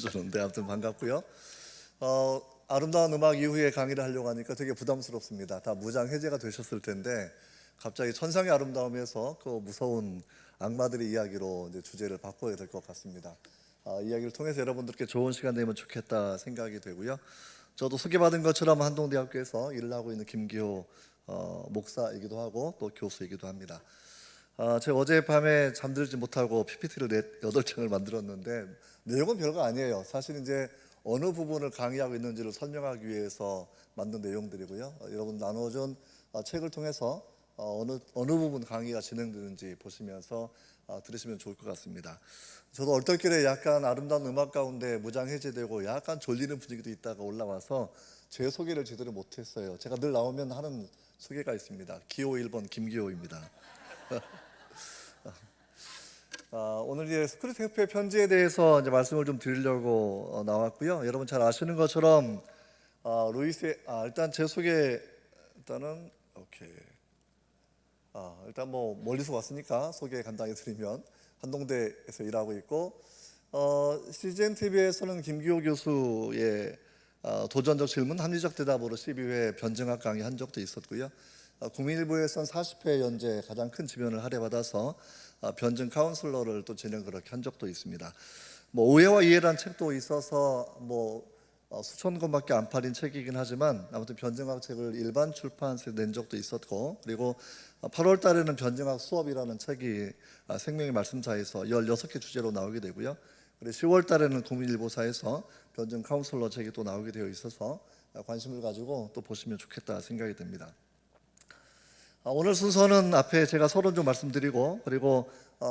저는데 아무튼 반갑고요. 아름다운 음악 이후에 강의를 하려고 하니까 되게 부담스럽습니다. 다 무장 해제가 되셨을 텐데 갑자기 천상의 아름다움에서 그 무서운 악마들의 이야기로 이제 주제를 바꿔야 될 것 같습니다. 이야기를 통해서 여러분들께 좋은 시간 되면 좋겠다 생각이 되고요. 저도 소개받은 것처럼 한동대학교에서 일을 하고 있는 김기호 목사이기도 하고 또 교수이기도 합니다. 제가 어젯밤에 잠들지 못하고 PPT를 8장을 만들었는데 내용은 별거 아니에요. 사실 이제 어느 부분을 강의하고 있는지를 설명하기 위해서 만든 내용들이고요. 여러분 나눠준 책을 통해서 어느 부분 강의가 진행되는지 보시면서 들으시면 좋을 것 같습니다. 저도 얼떨결에 약간 아름다운 음악 가운데 무장해제되고 약간 졸리는 분위기도 있다가 올라와서 제 소개를 제대로 못했어요. 제가 늘 나오면 하는 소개가 있습니다. 기호 1번 김기호입니다. 오늘 이제 스크루테이프의 편지에 대해서 이제 말씀을 좀 드리려고 나왔고요. 여러분 잘 아시는 것처럼 루이스의 일단 제 소개 일단은 오케이. 일단 뭐 멀리서 왔으니까 소개 간단히 드리면 한동대에서 일하고 있고 CGN TV에서는 김기호 교수의 도전적 질문 합리적 대답으로 12회 변증학 강의 한 적도 있었고요. 국민일보에서는 40회 연재 가장 큰 지면을 할애받아서 변증 카운슬러를 또 진행 그렇게 한 적도 있습니다. 뭐 오해와 이해란 책도 있어서 수천 권밖에 안 팔린 책이긴 하지만 아무튼 변증학 책을 일반 출판사에 낸 적도 있었고, 그리고 8월 달에는 변증학 수업이라는 책이 생명의 말씀사에서 16개 주제로 나오게 되고요. 그리고 10월 달에는 국민일보사에서 변증 카운슬러 책이 또 나오게 되어 있어서 관심을 가지고 또 보시면 좋겠다 생각이 듭니다. 오늘 순서는 앞에 제가 서론 좀 말씀드리고, 그리고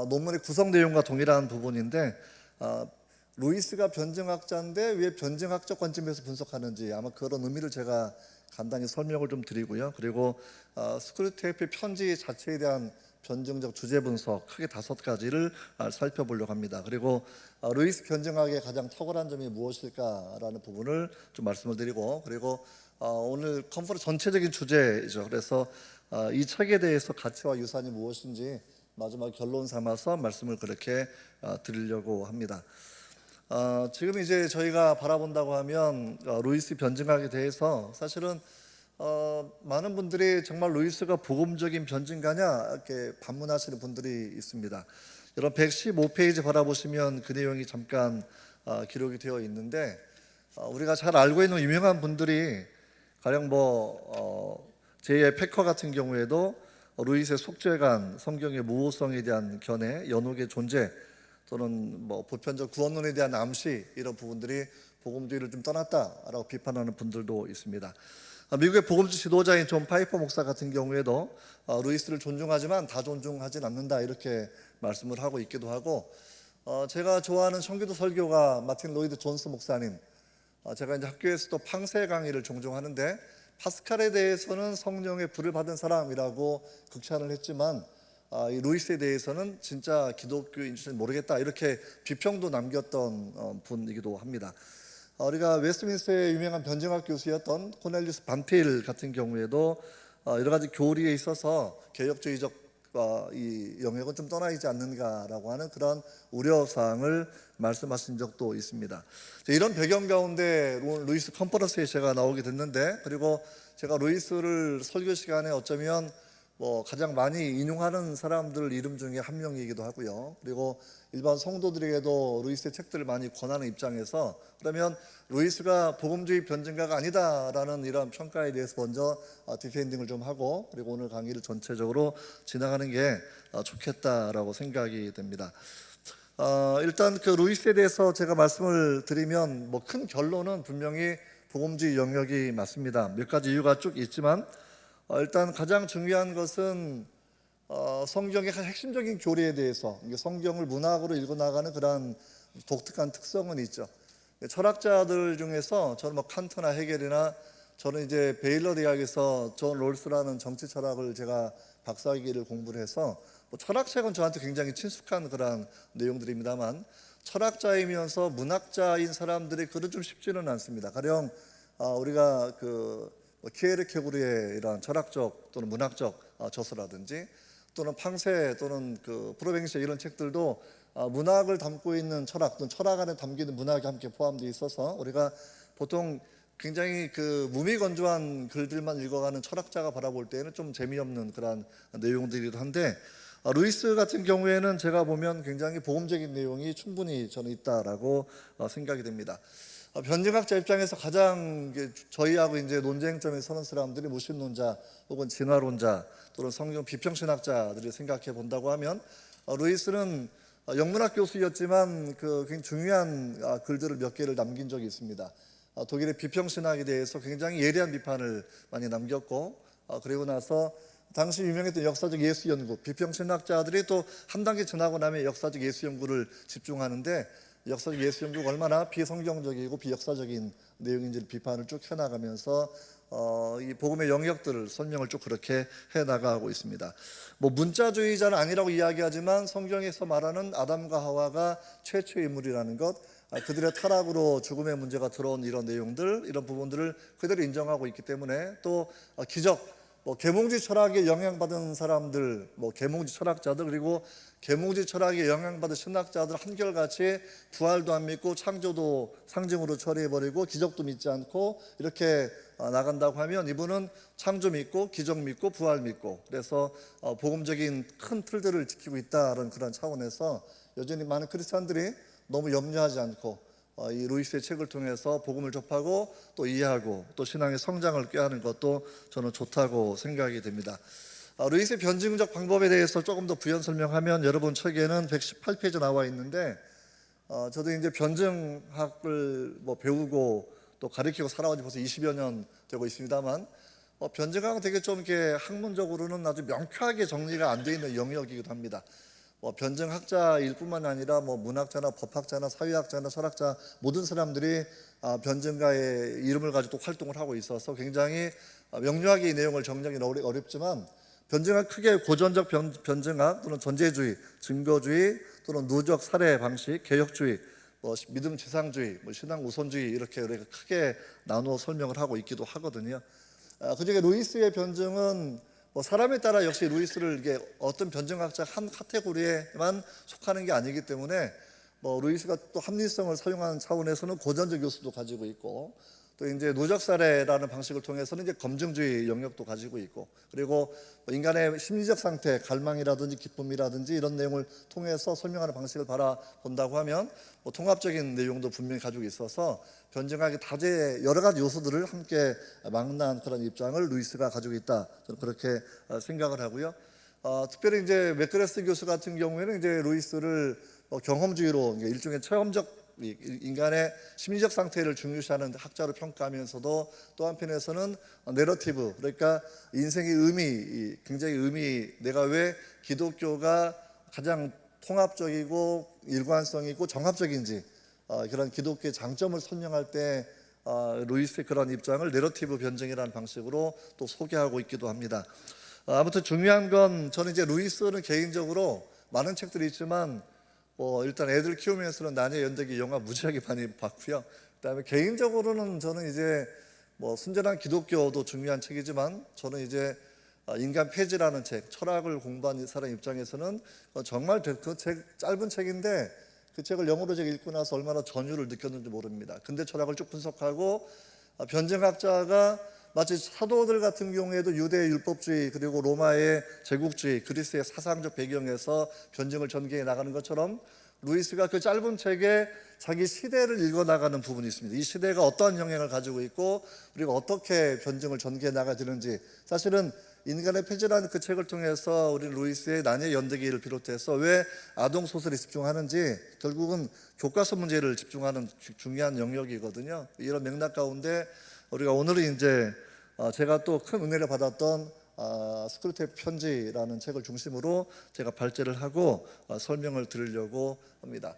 논문의 구성 내용과 동일한 부분인데 루이스가 변증학자인데 왜 변증학적 관점에서 분석하는지 아마 그런 의미를 제가 간단히 설명을 좀 드리고요. 그리고 스크루테이프의 편지 자체에 대한 변증적 주제 분석 크게 5가지를 살펴보려고 합니다. 그리고 루이스 변증학의 가장 탁월한 점이 무엇일까라는 부분을 좀 말씀을 드리고, 그리고 오늘 컨퍼런스 전체적인 주제이죠. 그래서 이 책에 대해서 가치와 유산이 무엇인지 마지막 결론 삼아서 말씀을 그렇게 드리려고 합니다. 지금 이제 저희가 바라본다고 하면 루이스 변증학에 대해서 사실은 많은 분들이 정말 루이스가 복음적인 변증가냐 이렇게 반문하시는 분들이 있습니다. 여러분 115페이지 바라보시면 그 내용이 잠깐 기록이 되어 있는데 우리가 잘 알고 있는 유명한 분들이 가령 제2의 패커 같은 경우에도 루이스의 속죄관, 성경의 무호성에 대한 견해, 연옥의 존재 또는 보편적 구원론에 대한 암시 이런 부분들이 복음주의를 좀 떠났다라고 비판하는 분들도 있습니다. 미국의 복음주의 지도자인 존 파이퍼 목사 같은 경우에도 루이스를 존중하지만 다 존중하진 않는다 이렇게 말씀을 하고 있기도 하고, 제가 좋아하는 청교도 설교가 마틴 로이드 존스 목사님, 제가 이제 학교에서도 팡세 강의를 종종 하는데 파스칼에 대해서는 성령의 불을 받은 사람이라고 극찬을 했지만 이 루이스에 대해서는 진짜 기독교인지는 모르겠다 이렇게 비평도 남겼던 분이기도 합니다. 우리가 웨스트민스터의 유명한 변증학 교수였던 코넬리우스 반필 같은 경우에도 여러 가지 교리에 있어서 개혁주의적 이 영역은 좀 떠나 있지 않는가라고 하는 그런 우려사항을 말씀하신 적도 있습니다. 이런 배경 가운데 루이스 컨퍼런스에 제가 나오게 됐는데, 그리고 제가 루이스를 설교 시간에 어쩌면 가장 많이 인용하는 사람들 이름 중에 한 명이기도 하고요. 그리고 일반 성도들에게도 루이스의 책들을 많이 권하는 입장에서 그러면 루이스가 복음주의 변증가가 아니다라는 이런 평가에 대해서 먼저 디펜딩을 좀 하고, 그리고 오늘 강의를 전체적으로 진행하는 게 좋겠다라고 생각이 됩니다. 일단 그 루이스에 대해서 제가 말씀을 드리면 큰 결론은 분명히 복음주의 영역이 맞습니다. 몇 가지 이유가 쭉 있지만 일단 가장 중요한 것은 성경의 핵심적인 교리에 대해서 성경을 문학으로 읽어나가는 그런 독특한 특성은 있죠. 철학자들 중에서 저는 칸트나 헤겔이나, 저는 이제 베일러 대학에서 존 롤스라는 정치 철학을 제가 박사학위를 공부를 해서 철학책은 저한테 굉장히 친숙한 그런 내용들입니다만 철학자이면서 문학자인 사람들의 글은 좀 쉽지는 않습니다. 가령 우리가 키에르케고르의 이런 철학적 또는 문학적 저서라든지 또는 팡세 또는 프로뱅시아 이런 책들도 문학을 담고 있는 철학 또는 철학 안에 담기는 문학이 함께 포함되어 있어서 우리가 보통 굉장히 그 무미건조한 글들만 읽어가는 철학자가 바라볼 때에는 좀 재미없는 그런 내용들이기도 한데, 루이스 같은 경우에는 제가 보면 굉장히 복음적인 내용이 충분히 저는 있다라고 생각이 됩니다. 변증학자 입장에서 가장 저희하고 이제 논쟁점에 서는 사람들이 무신론자 혹은 진화론자 또는 성경 비평신학자들이 생각해 본다고 하면, 루이스는 영문학 교수였지만 그 굉장히 중요한 글들을 몇 개를 남긴 적이 있습니다. 독일의 비평신학에 대해서 굉장히 예리한 비판을 많이 남겼고, 그리고 나서 당시 유명했던 역사적 예수 연구, 비평신학자들이 또 한 단계 지나고 나면 역사적 예수 연구를 집중하는데, 역사적 예수 연구가 얼마나 비성경적이고 비역사적인 내용인지를 비판을 쭉 해나가면서 이 복음의 영역들을 설명을 쭉 그렇게 해나가고 있습니다. 뭐 문자주의자는 아니라고 이야기하지만 성경에서 말하는 아담과 하와가 최초의 인물이라는 것, 그들의 타락으로 죽음의 문제가 들어온 이런 내용들, 이런 부분들을 그대로 인정하고 있기 때문에, 또 기적, 계몽주의 철학에 영향받은 사람들, 계몽주의 철학자들, 그리고 계몽주의 철학에 영향받은 신학자들 한결같이 부활도 안 믿고 창조도 상징으로 처리해버리고 기적도 믿지 않고 이렇게 나간다고 하면, 이분은 창조 믿고 기적 믿고 부활 믿고, 그래서 복음적인 큰 틀들을 지키고 있다는 그런 차원에서 여전히 많은 크리스찬들이 너무 염려하지 않고 이 루이스의 책을 통해서 복음을 접하고 또 이해하고 또 신앙의 성장을 꾀하는 것도 저는 좋다고 생각이 됩니다. 루이스의 변증적 방법에 대해서 조금 더 부연 설명하면, 여러분 책에는 118페이지 나와 있는데, 저도 이제 변증학을 배우고 또 가르치고 살아온 지 벌써 20여 년 되고 있습니다만, 변증학은 되게 좀 이렇게 학문적으로는 아주 명쾌하게 정리가 안 되어 있는 영역이기도 합니다. 변증학자일 뿐만 아니라 문학자나 법학자나 사회학자나 철학자 모든 사람들이 변증가의 이름을 가지고 활동을 하고 있어서 굉장히 명료하게 이 내용을 정리하기는 어렵지만, 변증학 크게 고전적 변증학 또는 전제주의, 증거주의 또는 누적 사례 방식, 개혁주의, 믿음 지상주의, 신앙 우선주의, 이렇게 우리가 크게 나누어 설명을 하고 있기도 하거든요. 그중에 루이스의 변증은 사람에 따라 역시 루이스를 이게 어떤 변증학자 한 카테고리에만 속하는 게 아니기 때문에, 루이스가 또 합리성을 사용하는 차원에서는 고전적 요소도 가지고 있고, 또 이제 누적 사례라는 방식을 통해서는 이제 검증주의 영역도 가지고 있고, 그리고 인간의 심리적 상태, 갈망이라든지 기쁨이라든지 이런 내용을 통해서 설명하는 방식을 바라본다고 하면 통합적인 내용도 분명히 가지고 있어서 변증학의 다재 여러 가지 요소들을 함께 망라한 그런 입장을 루이스가 가지고 있다, 저는 그렇게 생각을 하고요. 특별히 이제 맥그레스 교수 같은 경우에는 이제 루이스를 경험주의로, 일종의 체험적 인간의 심리적 상태를 중요시하는 학자로 평가하면서도, 또 한편에서는 내러티브, 그러니까 인생의 의미, 굉장히 내가 왜 기독교가 가장 통합적이고 일관성 있고 정합적인지, 그런 기독교의 장점을 설명할 때 루이스의 그런 입장을 내러티브 변증이라는 방식으로 또 소개하고 있기도 합니다. 아무튼 중요한 건, 저는 이제 루이스는 개인적으로 많은 책들이 있지만 일단 애들 키우면서는 나의 연대기 영화 무지하게 많이 봤고요. 그다음에 개인적으로는 저는 이제 순전한 기독교도 중요한 책이지만, 저는 이제 인간 폐지라는 책, 철학을 공부한 사람 입장에서는 정말 그 책, 짧은 책인데 그 책을 영어로 제가 읽고 나서 얼마나 전율을 느꼈는지 모릅니다. 근대 철학을 쭉 분석하고, 변증학자가 마치 사도들 같은 경우에도 유대의 율법주의, 그리고 로마의 제국주의, 그리스의 사상적 배경에서 변증을 전개해 나가는 것처럼, 루이스가 그 짧은 책에 자기 시대를 읽어나가는 부분이 있습니다. 이 시대가 어떠한 영향을 가지고 있고, 그리고 어떻게 변증을 전개해 나가야 되는지, 사실은 인간의 폐지라는 그 책을 통해서 우리 루이스의 난의 연대기를 비롯해서 왜 아동 소설에 집중하는지, 결국은 교과서 문제를 집중하는 중요한 영역이거든요. 이런 맥락 가운데 우리가 오늘은 이제 제가 또 큰 은혜를 받았던 스크루테이프 편지라는 책을 중심으로 제가 발제를 하고 설명을 드리려고 합니다.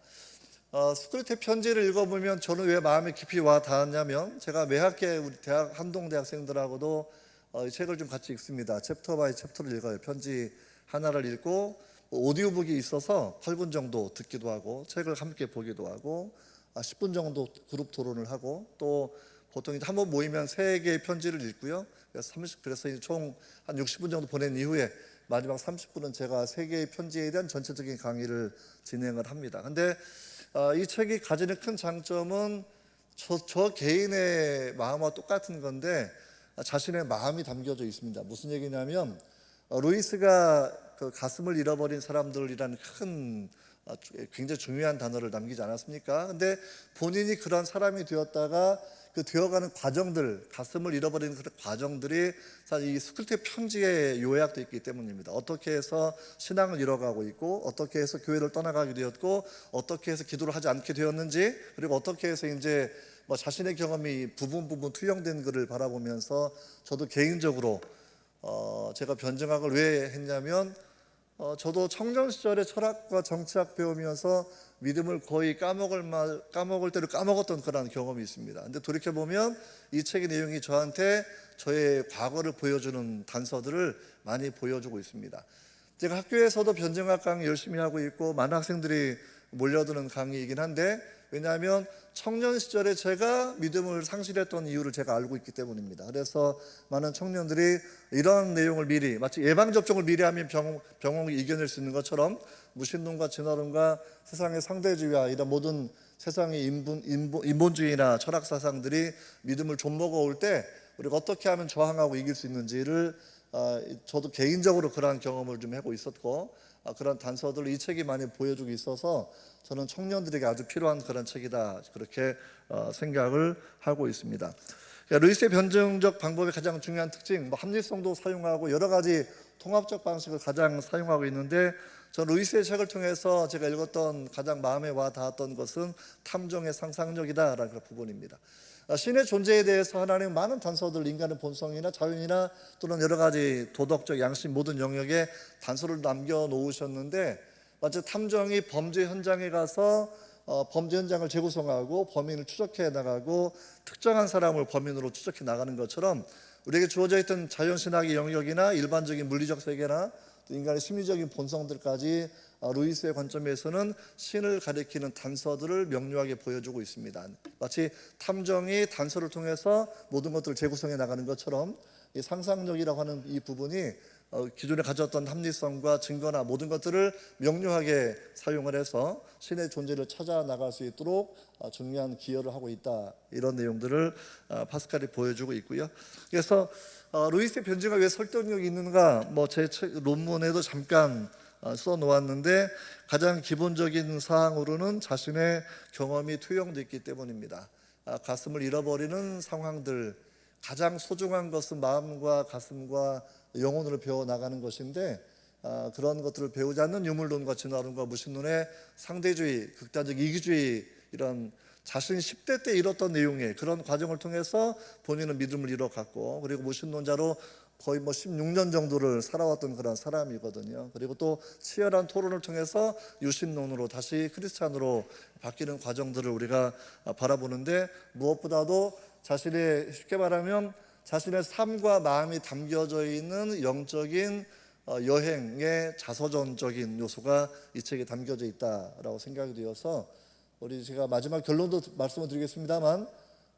스크루테이프 편지를 읽어보면 저는 왜 마음에 깊이 와 닿았냐면, 제가 매 학기에 우리 대학 한동 대학생들하고도 이 책을 좀 같이 읽습니다. 챕터 바이 챕터를 읽어요. 편지 하나를 읽고 오디오북이 있어서 8분 정도 듣기도 하고, 책을 함께 보기도 하고, 10분 정도 그룹 토론을 하고, 또 보통 이제 한번 모이면 3개의 편지를 읽고요. 그래서 총 한 60분 정도 보낸 이후에 마지막 30분은 제가 세 개의 편지에 대한 전체적인 강의를 진행을 합니다. 근데 이 책이 가지는 큰 장점은 저 개인의 마음과 똑같은 건데 자신의 마음이 담겨져 있습니다. 무슨 얘기냐면 루이스가 그 가슴을 잃어버린 사람들이라는 큰 굉장히 중요한 단어를 남기지 않았습니까? 근데 본인이 그런 사람이 되었다가 그 되어가는 과정들, 가슴을 잃어버리는 그런 과정들이 사실 이 스쿨트의 편지에 요약되어 있기 때문입니다. 어떻게 해서 신앙을 잃어가고 있고, 어떻게 해서 교회를 떠나가게 되었고, 어떻게 해서 기도를 하지 않게 되었는지, 그리고 어떻게 해서 이제 뭐 자신의 경험이 부분 투영된 글을 바라보면서 저도 개인적으로 제가 변증학을 왜 했냐면 저도 청년 시절에 철학과 정치학 배우면서 믿음을 거의 까먹을 때를 까먹었던 그런 경험이 있습니다. 근데 돌이켜 보면 이 책의 내용이 저한테 저의 과거를 보여주는 단서들을 많이 보여주고 있습니다. 제가 학교에서도 변증학 강의 열심히 하고 있고 많은 학생들이 몰려드는 강의이긴 한데, 왜냐하면 청년 시절에 제가 믿음을 상실했던 이유를 제가 알고 있기 때문입니다. 그래서 많은 청년들이 이런 내용을 미리, 마치 예방접종을 미리 하면 병을 이겨낼 수 있는 것처럼 무신론과 진화론과 세상의 상대주의와 이런 모든 세상의 인본주의나 철학 사상들이 믿음을 좀먹어 올 때 우리가 어떻게 하면 저항하고 이길 수 있는지를 저도 개인적으로 그러한 경험을 좀 하고 있었고, 그런 단서들을 이 책이 많이 보여주고 있어서 저는 청년들에게 아주 필요한 그런 책이다, 그렇게 생각을 하고 있습니다. 그러니까 루이스의 변증적 방법의 가장 중요한 특징, 합리성도 사용하고 여러 가지 통합적 방식을 가장 사용하고 있는데, 저 루이스의 책을 통해서 제가 읽었던 가장 마음에 와 닿았던 것은 탐정의 상상력이다라는 그 부분입니다. 신의 존재에 대해서 하나님은 많은 단서들, 인간의 본성이나 자연이나 또는 여러 가지 도덕적 양심 모든 영역에 단서를 남겨놓으셨는데, 마치 탐정이 범죄 현장에 가서 범죄 현장을 재구성하고 범인을 추적해 나가고 특정한 사람을 범인으로 추적해 나가는 것처럼 우리에게 주어져 있던 자연신학의 영역이나 일반적인 물리적 세계나 또 인간의 심리적인 본성들까지 루이스의 관점에서는 신을 가리키는 단서들을 명료하게 보여주고 있습니다. 마치 탐정이 단서를 통해서 모든 것들을 재구성해 나가는 것처럼 이 상상력이라고 하는 이 부분이 기존에 가졌던 합리성과 증거나 모든 것들을 명료하게 사용을 해서 신의 존재를 찾아 나갈 수 있도록 중요한 기여를 하고 있다, 이런 내용들을 파스칼이 보여주고 있고요. 그래서 루이스의 변증이 왜 설득력이 있는가, 제 책 논문에도 잠깐 써놓았는데, 가장 기본적인 사항으로는 자신의 경험이 투영되어 있기 때문입니다. 가슴을 잃어버리는 상황들, 가장 소중한 것은 마음과 가슴과 영혼으로 배워나가는 것인데, 그런 것들을 배우지 않는 유물론과 진화론과 무신론의 상대주의, 극단적 이기주의, 이런 자신이 10대 때 잃었던 내용의 그런 과정을 통해서 본인은 믿음을 잃어갔고, 그리고 무신론자로 거의 16년 정도를 살아왔던 그런 사람이거든요. 그리고 또 치열한 토론을 통해서 유신론으로 다시 크리스찬으로 바뀌는 과정들을 우리가 바라보는데, 무엇보다도 자신의, 쉽게 말하면 자신의 삶과 마음이 담겨져 있는 영적인 여행의 자서전적인 요소가 이 책에 담겨져 있다라고 생각이 되어서, 제가 마지막 결론도 말씀을 드리겠습니다만,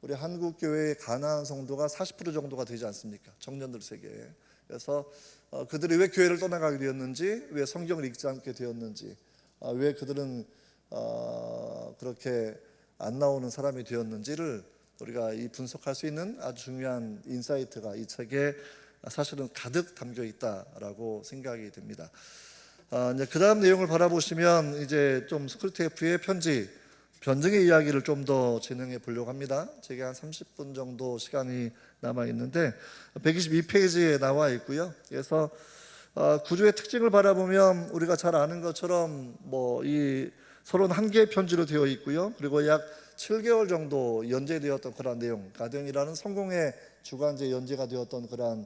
우리 한국 교회의 가난한 성도가 40% 정도가 되지 않습니까? 청년들 세계에. 그래서 그들이 왜 교회를 떠나가게 되었는지, 왜 성경을 읽지 않게 되었는지, 왜 그들은 그렇게 안 나오는 사람이 되었는지를 우리가 이 분석할 수 있는 아주 중요한 인사이트가 이 책에 사실은 가득 담겨 있다라고 생각이 됩니다. 이제 그 다음 내용을 바라보시면 이제 좀 스쿨테이프의 편지, 변증의 이야기를 좀 더 진행해 보려고 합니다. 제게 한 30분 정도 시간이 남아 있는데 122페이지에 나와 있고요. 그래서 구조의 특징을 바라보면 우리가 잘 아는 것처럼 이 31개의 편지로 되어 있고요. 그리고 약 7개월 정도 연재되었던 그런 내용, 가정이라는 성공의 주관제 연재가 되었던 그런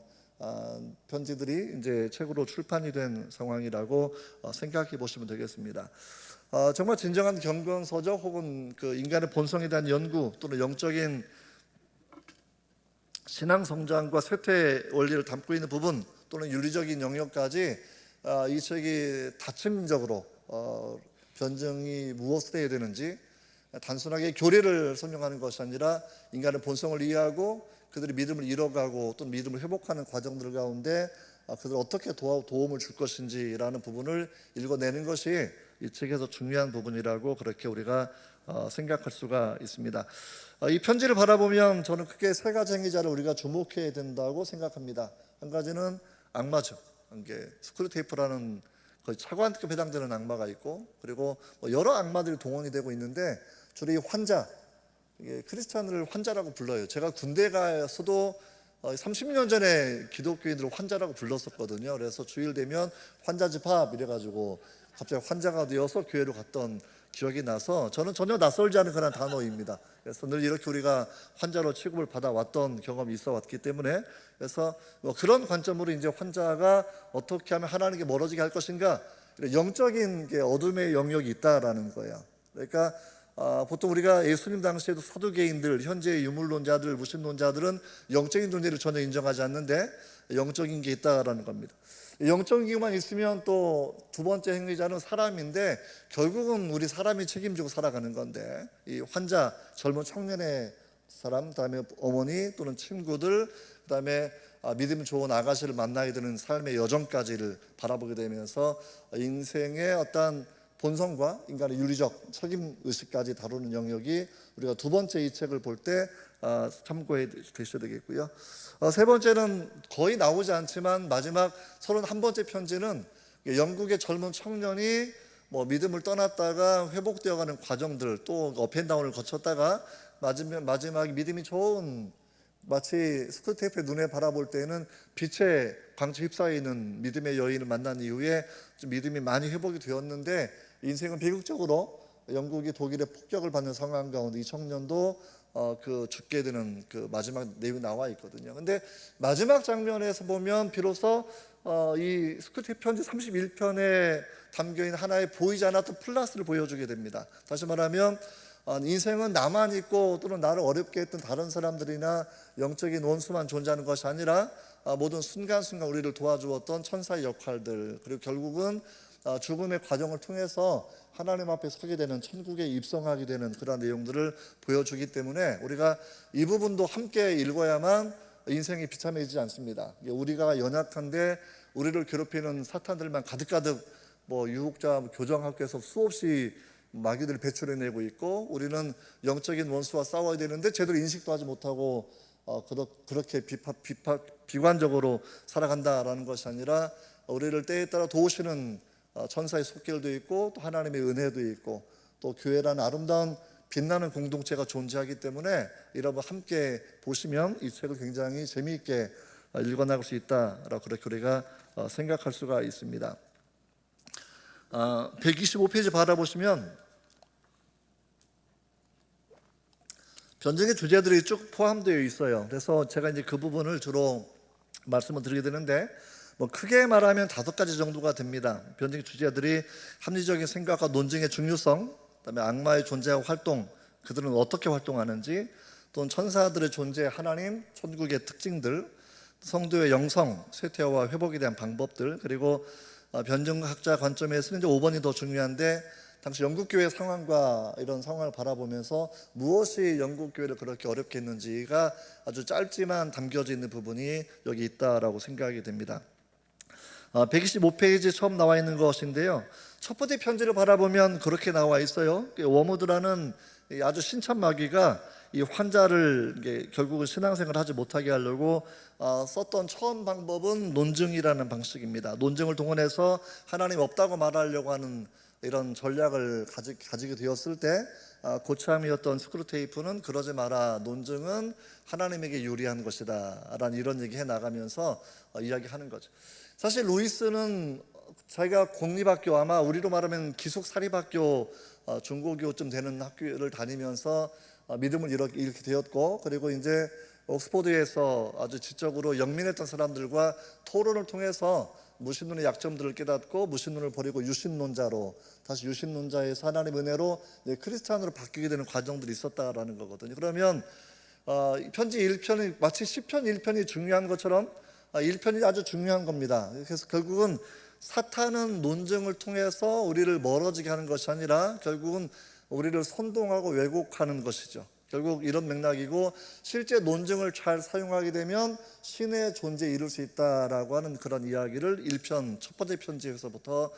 편지들이 이제 책으로 출판이 된 상황이라고 생각해 보시면 되겠습니다. 정말 진정한 경건서적 혹은 그 인간의 본성에 대한 연구 또는 영적인 신앙 성장과 쇠퇴 원리를 담고 있는 부분 또는 윤리적인 영역까지 이 책이 다층적으로 변증이 무엇을 해야 되는지, 단순하게 교리를 설명하는 것이 아니라 인간의 본성을 이해하고 그들이 믿음을 잃어가고 또 믿음을 회복하는 과정들 가운데 그들 어떻게 도움을 줄 것인지라는 부분을 읽어내는 것이 이 책에서 중요한 부분이라고 그렇게 우리가 생각할 수가 있습니다. 이 편지를 바라보면 저는 크게 세 가지 행위자를 우리가 주목해야 된다고 생각합니다. 한 가지는 악마죠. 이게 스크루테이프라는 거의 차관급 해당되는 악마가 있고, 그리고 여러 악마들이 동원이 되고 있는데 주로 이 환자, 이게 크리스찬을 환자라고 불러요. 제가 군대 가서도 30년 전에 기독교인들을 환자라고 불렀었거든요. 그래서 주일 되면 환자 집합 이래가지고 갑자기 환자가 되어서 교회로 갔던 기억이 나서 저는 전혀 낯설지 않은 그런 단어입니다. 그래서 늘 이렇게 우리가 환자로 취급을 받아왔던 경험이 있어 왔기 때문에, 그래서 그런 관점으로 이제 환자가 어떻게 하면 하나님께 멀어지게 할 것인가, 영적인 어둠의 영역이 있다라는 거예요. 그러니까 보통 우리가 예수님 당시에도 사두개인들, 현재의 유물론자들, 무신론자들은 영적인 존재를 전혀 인정하지 않는데 영적인 게 있다라는 겁니다. 영적인 게만 있으면 또 두 번째 행위자는 사람인데 결국은 우리 사람이 책임지고 살아가는 건데, 이 환자, 젊은 청년의 사람, 그다음에 어머니 또는 친구들, 그다음에 믿음 좋은 아가씨를 만나야 되는 삶의 여정까지를 바라보게 되면서 인생의 어떤 본성과 인간의 윤리적 책임의식까지 다루는 영역이 우리가 두 번째 이 책을 볼 때 참고해 주셔야 되겠고요. 세 번째는 거의 나오지 않지만 마지막 31번째 편지는 영국의 젊은 청년이 믿음을 떠났다가 회복되어가는 과정들, 또 업앤다운을 거쳤다가 마지막에 믿음이 좋은, 마치 스크루테이프의 눈에 바라볼 때는 빛의 광채 휩싸여 있는 믿음의 여인을 만난 이후에 좀 믿음이 많이 회복이 되었는데 인생은 비극적으로 영국이 독일의 폭격을 받는 상황 가운데 이 청년도 죽게 되는 그 마지막 내용이 나와 있거든요. 근데 마지막 장면에서 보면 비로소 이 스크루테이프 편지 31편에 담겨있는 하나의 보이지 않았던 플러스를 보여주게 됩니다. 다시 말하면 인생은 나만 있고 또는 나를 어렵게 했던 다른 사람들이나 영적인 원수만 존재하는 것이 아니라 모든 순간순간 우리를 도와주었던 천사의 역할들, 그리고 결국은 죽음의 과정을 통해서 하나님 앞에 서게 되는, 천국에 입성하게 되는 그런 내용들을 보여주기 때문에 우리가 이 부분도 함께 읽어야만 인생이 비참해지지 않습니다. 우리가 연약한데 우리를 괴롭히는 사탄들만 가득가득 유혹자, 교정학교에서 수없이 마귀들을 배출해내고 있고, 우리는 영적인 원수와 싸워야 되는데 제대로 인식도 하지 못하고 그렇게 비관적으로 살아간다라는 것이 아니라 우리를 때에 따라 도우시는 천사의 손길도 있고 또 하나님의 은혜도 있고 또 교회라는 아름다운 빛나는 공동체가 존재하기 때문에 여러분 함께 보시면 이 책을 굉장히 재미있게 읽어나갈 수 있다라고 그렇게 우리가 생각할 수가 있습니다. 125페이지 바라보시면 변증의 주제들이 쭉 포함되어 있어요. 그래서 제가 이제 그 부분을 주로 말씀을 드리게 되는데 크게 말하면 5가지 정도가 됩니다. 변증의 주제들이 합리적인 생각과 논증의 중요성, 그다음에 악마의 존재와 활동, 그들은 어떻게 활동하는지, 또는 천사들의 존재, 하나님, 천국의 특징들, 성도의 영성, 쇠퇴와 회복에 대한 방법들, 그리고 변증학자 관점에서는 이제 5번이 더 중요한데, 당시 영국교회 상황과 이런 상황을 바라보면서 무엇이 영국교회를 그렇게 어렵게 했는지가 아주 짧지만 담겨져 있는 부분이 여기 있다라고 생각이 됩니다. 125페이지 처음 나와 있는 것인데요, 첫 번째 편지를 바라보면 그렇게 나와 있어요. 워무드라는 아주 신참 마귀가 이 환자를 결국은 신앙생활을 하지 못하게 하려고 썼던 처음 방법은 논증이라는 방식입니다. 논증을 동원해서 하나님 없다고 말하려고 하는 이런 전략을 가지게 되었을 때 고참이었던 스크루테이프는 그러지 마라, 논증은 하나님에게 유리한 것이다 라는 이런 얘기 해나가면서 이야기하는 거죠. 사실 루이스는 자기가 공립학교, 아마 우리로 말하면 기숙사립학교, 중고교쯤 되는 학교를 다니면서 믿음을 이렇게 되었고, 그리고 이제 옥스포드에서 아주 지적으로 영민했던 사람들과 토론을 통해서 무신론의 약점들을 깨닫고 무신론을 버리고 유신론자로, 다시 유신론자에서 하나님의 은혜로 크리스찬으로 바뀌게 되는 과정들이 있었다라는 거거든요. 그러면 편지 1편이 마치 시편 1편이 중요한 것처럼 1편이 아주 중요한 겁니다. 그래서 결국은 사탄은 논증을 통해서 우리를 멀어지게 하는 것이 아니라 결국은 우리를 선동하고 왜곡하는 것이죠. 결국 이런 맥락이고, 실제 논증을 잘 사용하게 되면 신의 존재에 이룰 수 있다라고 하는 그런 이야기를 1편 첫 번째 편지에서부터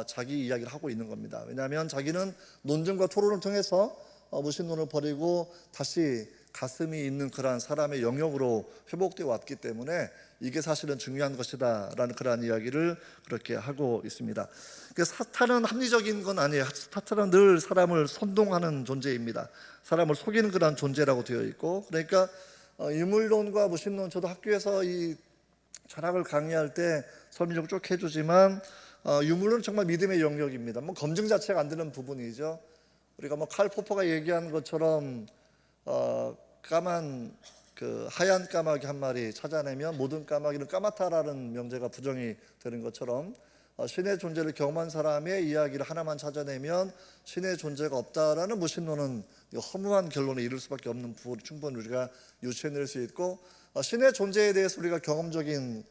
자기 이야기를 하고 있는 겁니다. 왜냐하면 자기는 논증과 토론을 통해서 무신론을 버리고 다시 가슴이 있는 그러한 사람의 영역으로 회복되어 왔기 때문에 이게 사실은 중요한 것이다 라는 그러한 이야기를 그렇게 하고 있습니다. 사탄은 합리적인 건 아니에요. 사탄은 늘 사람을 선동하는 존재입니다. 사람을 속이는 그러한 존재라고 되어 있고, 그러니까 유물론과 무신론, 저도 학교에서 이 철학을 강의할 때 설명 쭉 해주지만 유물론은 정말 믿음의 영역입니다. 뭐 검증 자체가 안 되는 부분이죠. 우리가 뭐 칼 포퍼가 얘기한 것처럼 까만 하얀 까마귀 한 마리 찾아내면 모든 까마귀는 까맣다라는 명제가 부정이 되는 것처럼, 신의 존재를 경험한 사람의 이야기를 하나만 찾아내면 신의 존재가 없다라는 무신론은 허무한 결론에 이를 수밖에 없는 부분을 충분히 우리가 유추해낼 수 있고, 신의 존재에 대해서 우리가 경험적인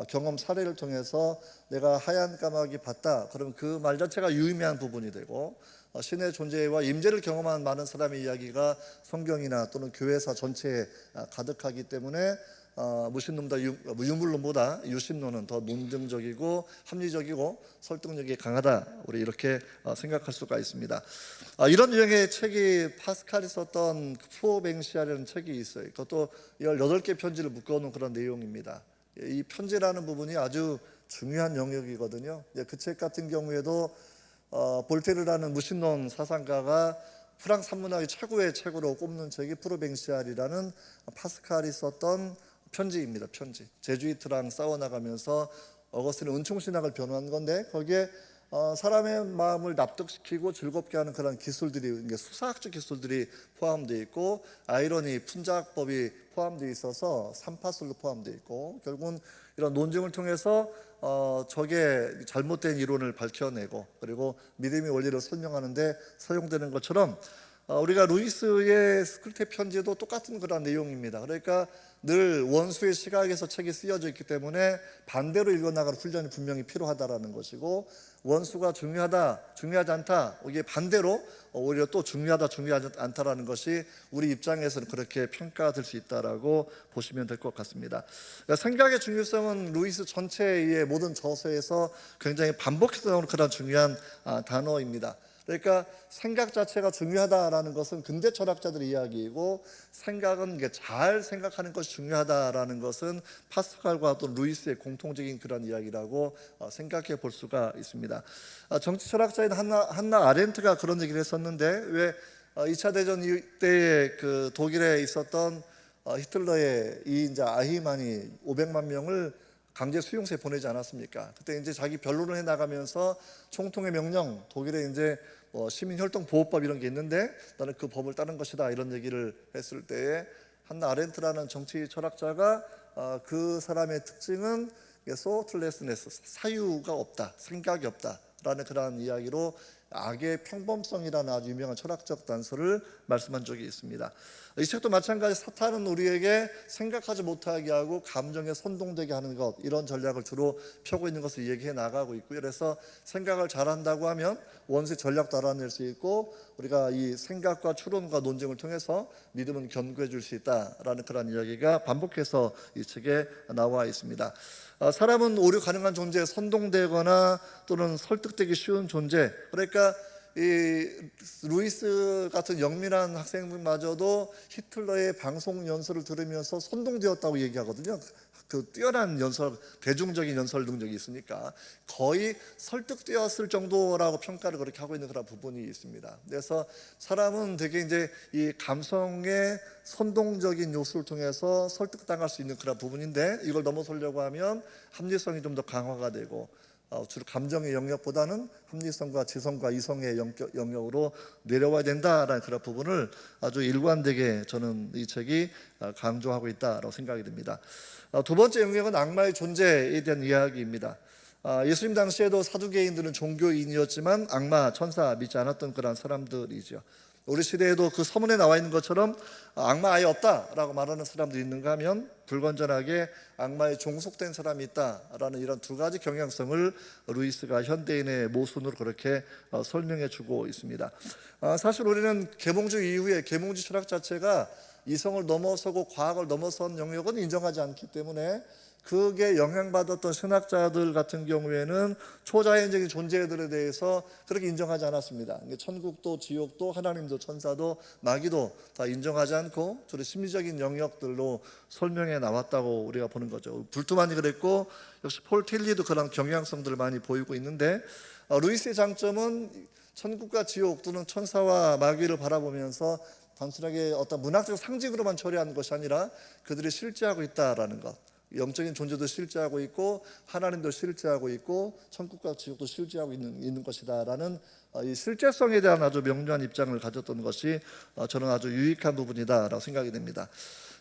경험 사례를 통해서 내가 하얀 까마귀 봤다, 그럼 그 말 자체가 유의미한 부분이 되고, 신의 존재와 임재를 경험한 많은 사람의 이야기가 성경이나 또는 교회사 전체에 가득하기 때문에 무신론보다 유물론보다 유신론은 더 논증적이고 합리적이고 설득력이 강하다, 우리 이렇게 생각할 수가 있습니다. 이런 유형의 책이 파스칼이 썼던 프로뱅시아라는 책이 있어요. 그것도 18개 편지를 묶어놓은 그런 내용입니다. 이 편지라는 부분이 아주 중요한 영역이거든요. 그 책 같은 경우에도 볼테르라는 무신론 사상가가 프랑스 한문학의 최고의 책으로 꼽는 책이 프로뱅시알이라는 파스칼이 썼던 편지입니다. 편지. 제주이트랑 싸워나가면서 어거스틴의 은총신학을 변호한 건데, 거기에 사람의 마음을 납득시키고 즐겁게 하는 그런 기술들이, 수사학적 기술들이 포함되어 있고, 아이러니, 풍자법이 포함되어 있어서 삼파술도 포함되어 있고, 결국은 이런 논증을 통해서 적의 잘못된 이론을 밝혀내고, 그리고 믿음의 원리를 설명하는데 사용되는 것처럼, 우리가 루이스의 스크르테 편지도 똑같은 그런 내용입니다. 그러니까 늘 원수의 시각에서 책이 쓰여져 있기 때문에 반대로 읽어나갈 훈련이 분명히 필요하다라는 것이고, 원수가 중요하다, 중요하지 않다, 이게 반대로 오히려 또 중요하다, 중요하지 않다라는 것이 우리 입장에서는 그렇게 평가될 수 있다라고 보시면 될 것 같습니다. 그러니까 생각의 중요성은 루이스 전체의 모든 저서에서 굉장히 반복해서 나오는 그런 중요한 단어입니다. 그러니까 생각 자체가 중요하다라는 것은 근대 철학자들의 이야기이고, 생각은 잘 생각하는 것이 중요하다라는 것은 파스칼과 또 루이스의 공통적인 그런 이야기라고 생각해 볼 수가 있습니다. 정치 철학자인 한나 아렌트가 그런 얘기를 했었는데, 왜 2차 대전 때에 그 독일에 있었던 히틀러의 이인자 아히만이 500만 명을 강제 수용소에 보내지 않았습니까? 그때 이제 자기 변론을 해 나가면서 총통의 명령, 독일에 이제 시민혈동 보호법 이런 게 있는데 나는 그 법을 따른 것이다, 이런 얘기를 했을 때에 한나 아렌트라는 정치 철학자가 그 사람의 특징은 소틀레스네스, 사유가 없다, 생각이 없다라는 그런 이야기로 악의 평범성이라는 아주 유명한 철학적 단서를 말씀한 적이 있습니다. 이 책도 마찬가지, 사탄은 우리에게 생각하지 못하게 하고 감정에 선동되게 하는 것, 이런 전략을 주로 펴고 있는 것을 얘기해 나가고 있고요. 그래서 생각을 잘한다고 하면 원수의 전략도 알아낼 수 있고, 우리가 이 생각과 추론과 논증을 통해서 믿음은 견고해 줄 수 있다라는 그런 이야기가 반복해서 이 책에 나와 있습니다. 사람은 오류 가능한 존재, 선동되거나 또는 설득되기 쉬운 존재. 그러니까 이 루이스 같은 영민한 학생들마저도 히틀러의 방송 연설을 들으면서 선동되었다고 얘기하거든요. 그 뛰어난 연설, 대중적인 연설 능력이 있으니까 거의 설득되었을 정도라고 평가를 그렇게 하고 있는 그런 부분이 있습니다. 그래서 사람은 되게 이제 이 감성의 선동적인 요소를 통해서 설득당할 수 있는 그런 부분인데, 이걸 넘어서려고 하면 합리성이 좀 더 강화가 되고, 주로 감정의 영역보다는 합리성과 지성과 이성의 영역으로 내려와야 된다라는 그런 부분을 아주 일관되게 저는 이 책이 강조하고 있다고 생각이 듭니다. 두 번째 영역은 악마의 존재에 대한 이야기입니다. 예수님 당시에도 사두개인들은 종교인이었지만 악마, 천사 믿지 않았던 그런 사람들이죠. 우리 시대에도 그 서문에 나와 있는 것처럼 악마 아예 없다라고 말하는 사람들이 있는가 하면 불건전하게 악마에 종속된 사람이 있다라는 이런 두 가지 경향성을 루이스가 현대인의 모순으로 그렇게 설명해 주고 있습니다. 사실 우리는 계몽주의 이후에 계몽주의 철학 자체가 이성을 넘어서고 과학을 넘어선 영역은 인정하지 않기 때문에 그게 영향받았던 신학자들 같은 경우에는 초자연적인 존재들에 대해서 그렇게 인정하지 않았습니다. 천국도 지옥도 하나님도 천사도 마귀도 다 인정하지 않고 주로 심리적인 영역들로 설명해 나왔다고 우리가 보는 거죠. 불투만이 그랬고 역시 폴 틸리도 그런 경향성들을 많이 보이고 있는데, 루이스의 장점은 천국과 지옥 또는 천사와 마귀를 바라보면서 단순하게 어떤 문학적 상징으로만 처리하는 것이 아니라 그들이 실제하고 있다라는 것, 영적인 존재도 실제하고 있고 하나님도 실제하고 있고 천국과 지옥도 실제하고 있는 것이다라는 이 실제성에 대한 아주 명료한 입장을 가졌던 것이 저는 아주 유익한 부분이다라고 생각이 됩니다.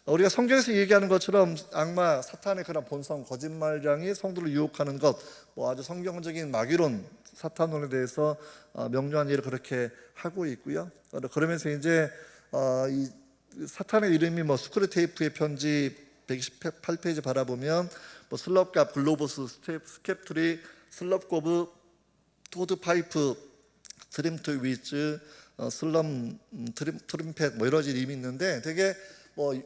우리가 성경에서 얘기하는 것처럼 악마, 사탄의 그런 본성, 거짓말장이 성도를 유혹하는 것, 아주 성경적인 마귀론, 사탄론에 대해서 명료한 일을 그렇게 하고 있고요. 그러면서 이제 이 사탄의 이름이 스크루테이프의 편지 128페이지 바라보면 슬럽갑, 글로버스, 스캡트리, 슬럽고브, 토드파이프, 트림트 위즈, 슬럼, 트림펫 여러 가지 이름이 있는데 되게